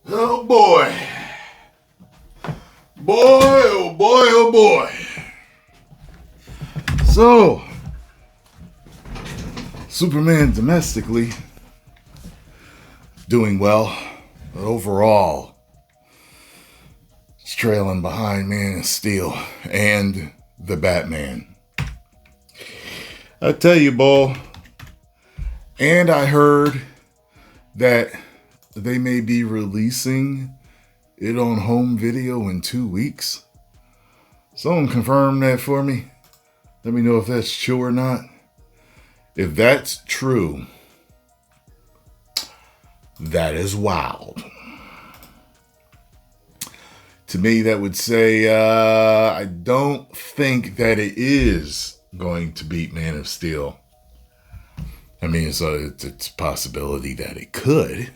Oh boy. Boy, oh boy, oh boy. So, Superman domestically doing well, but overall, it's trailing behind Man of Steel and the Batman. I tell you, boy, and I heard that they may be releasing it on home video in 2 weeks. Someone confirm that for me. Let me know if that's true or not. If that's true, that is wild. To me, that would say I don't think that it is going to beat Man of Steel. I mean, it's a possibility that it could.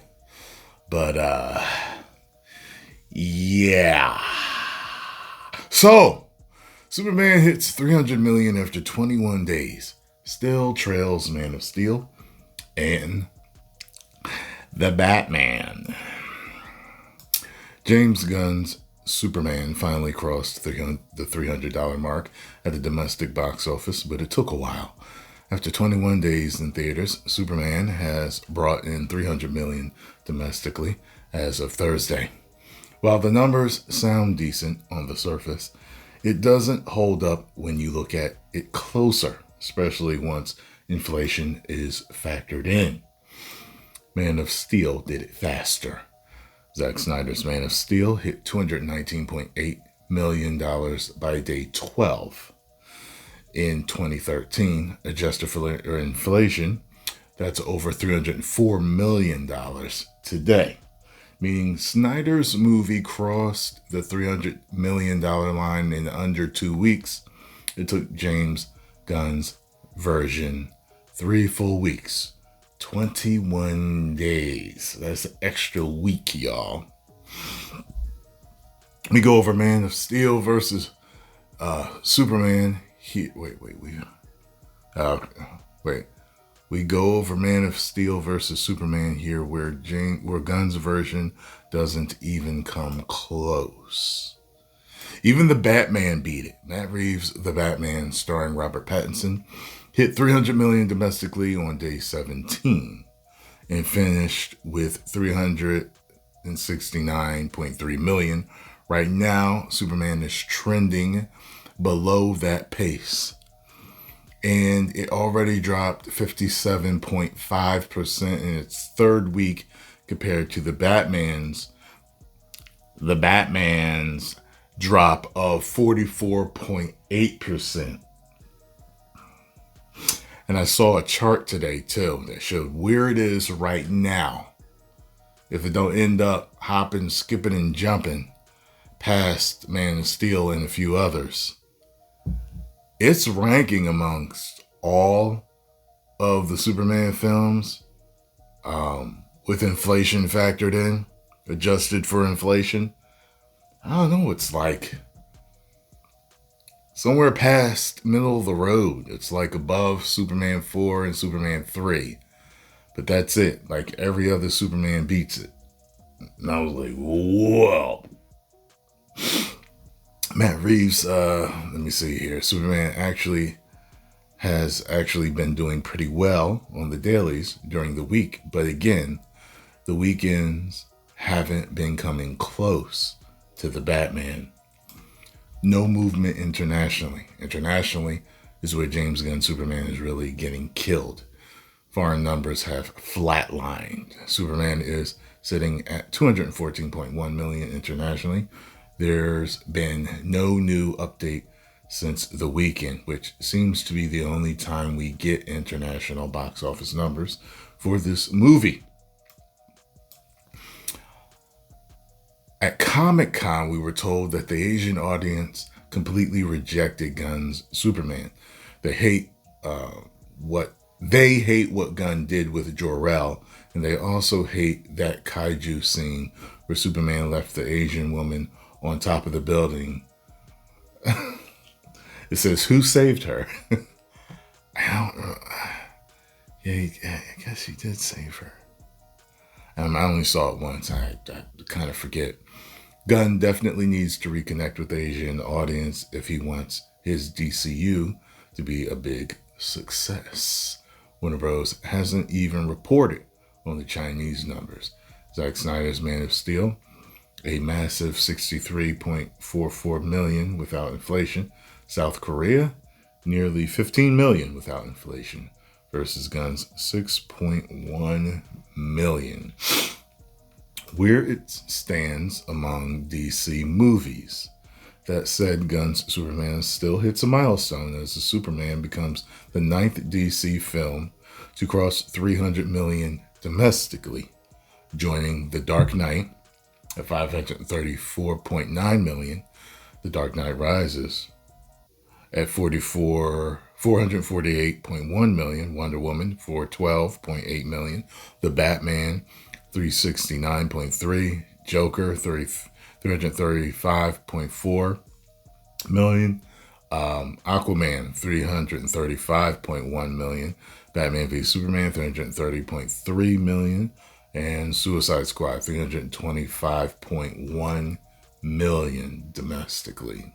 But, yeah. So, Superman hits 300 million after 21 days. Still trails Man of Steel and the Batman. James Gunn's Superman finally crossed the $300 mark at the domestic box office, but it took a while. After 21 days in theaters, Superman has brought in 300 million domestically as of Thursday. While the numbers sound decent on the surface, it doesn't hold up when you look at it closer, especially once inflation is factored in. Man of Steel did it faster. Zack Snyder's Man of Steel hit $219.8 million by day 12. In 2013, adjusted for inflation, that's over $304 million today. Meaning Snyder's movie crossed the $300 million line in under 2 weeks. It took James Gunn's version 3 full weeks. 21 days. That's an extra week, y'all. We go over Man of Steel versus Superman. We go over Man of Steel versus Superman here, where Gunn's version doesn't even come close. Even the Batman beat it. Matt Reeves' The Batman, starring Robert Pattinson, hit 300 million domestically on day 17 and finished with 369.3 million. Right now, Superman is trending below that pace. And it already dropped 57.5% in its third week compared to the Batman's drop of 44.8%. And I saw a chart today too that showed where it is right now. If it don't end up hopping, skipping, and jumping past Man of Steel and a few others, it's ranking amongst all of the Superman films with inflation factored in, adjusted for inflation. I don't know, it's like somewhere past middle of the road. It's like above Superman 4 and Superman 3. But that's it. Like every other Superman beats it. And I was like, whoa. Matt Reeves, let me see here. Superman has been doing pretty well on the dailies during the week. But again, the weekends haven't been coming close to the Batman. No movement internationally. Internationally is where James Gunn Superman is really getting killed. Foreign numbers have flatlined. Superman is sitting at 214.1 million internationally. There's been no new update since the weekend, which seems to be the only time we get international box office numbers for this movie. At Comic-Con, we were told that the Asian audience completely rejected Gunn's Superman. They hate what Gunn did with Jor-El, and they also hate that kaiju scene where Superman left the Asian woman on top of the building. It says, "Who saved her?" I don't know. Yeah, I guess he did save her. I only saw it once. I kind of forget. Gunn definitely needs to reconnect with the Asian audience if he wants his DCU to be a big success. Warner Bros. Hasn't even reported on the Chinese numbers. Zack Snyder's Man of Steel, a massive 63.44 million without inflation. South Korea, nearly 15 million without inflation versus Gunn's 6.1 million. Where it stands among DC movies. That said, Gunn's Superman still hits a milestone as the Superman becomes the 9th DC film to cross 300 million domestically, joining The Dark Knight at 534.9 million, The Dark Knight Rises at 448.1 million, Wonder Woman for 12.8 million, The Batman 369.3, Joker 335.4 million, Aquaman 335.1 million, Batman v Superman 330.3 million, and Suicide Squad 325.1 million domestically.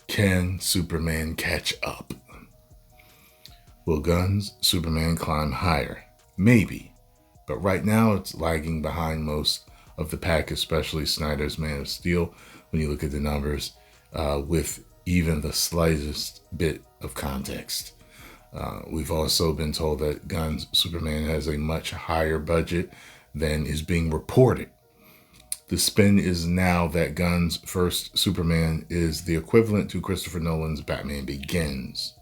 Can Superman catch up? Will Gunn's Superman climb higher? Maybe. But right now, it's lagging behind most of the pack, especially Snyder's Man of Steel, when you look at the numbers, with even the slightest bit of context. We've also been told that Gunn's Superman has a much higher budget than is being reported. The spin is now that Gunn's first Superman is the equivalent to Christopher Nolan's Batman Begins.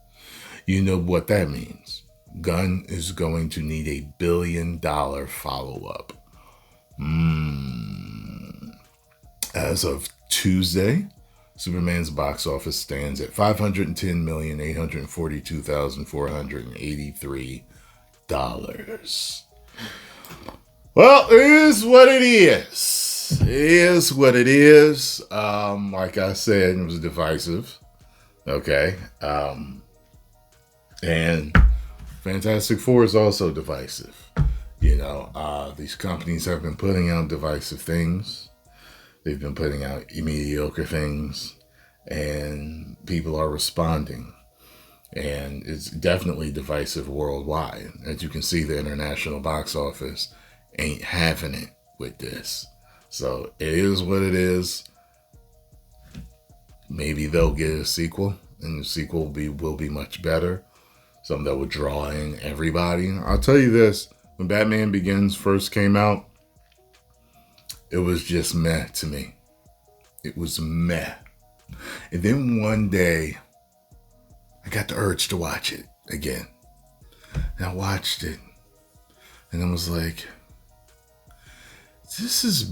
You know what that means. Gunn is going to need $1 billion follow-up. As of Tuesday, Superman's box office stands at $510,842,483. Well, it is what it is. It is what it is. Like I said, it was divisive. Okay. And Fantastic Four is also divisive. These companies have been putting out divisive things. They've been putting out mediocre things, and people are responding. And it's definitely divisive worldwide. As you can see, the international box office ain't having it with this. So it is what it is. Maybe they'll get a sequel, and the sequel will be much better. Something that would draw in everybody. I'll tell you this, when Batman Begins first came out, it was just meh to me. It was meh. And then one day, I got the urge to watch it again. And I watched it. And I was like, this is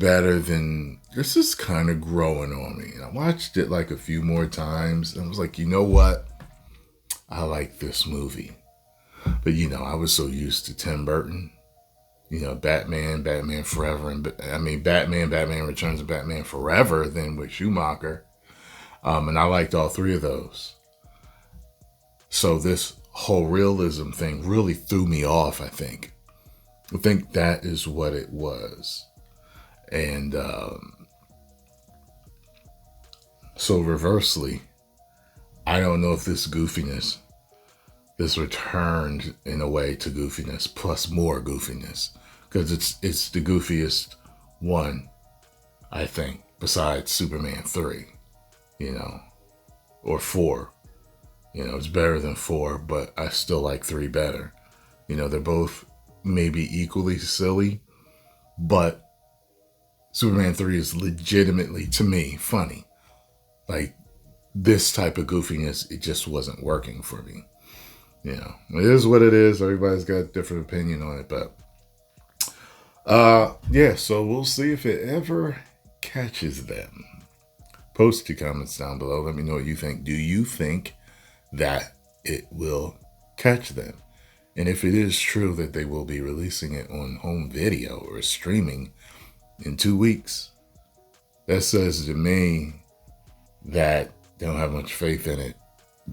kind of growing on me. And I watched it like a few more times. And I was like, you know what? I like this movie. But, I was so used to Tim Burton. Batman Forever. Batman Returns, and Batman Forever, then with Schumacher. And I liked all three of those. So this whole realism thing really threw me off, I think. I think that is what it was. And so reversely, I don't know if this goofiness, this returned in a way to goofiness plus more goofiness, because it's the goofiest one, I think, besides Superman 3, or 4. It's better than 4, but I still like 3 better. They're both maybe equally silly, but Superman 3 is legitimately, to me, funny. Like, this type of goofiness, it just wasn't working for me. It is what it is. Everybody's got a different opinion on it, but so we'll see if it ever catches them. Post your comments down below. Let me know what you think. Do you think that it will catch them? And if it is true that they will be releasing it on home video or streaming in 2 weeks, that says to me that they don't have much faith in it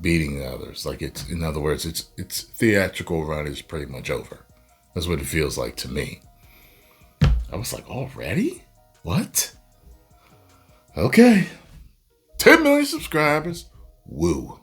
beating the others. Like, in other words, its theatrical run is pretty much over. That's what it feels like to me. I was like, already? What? Okay. 10 million subscribers. Woo.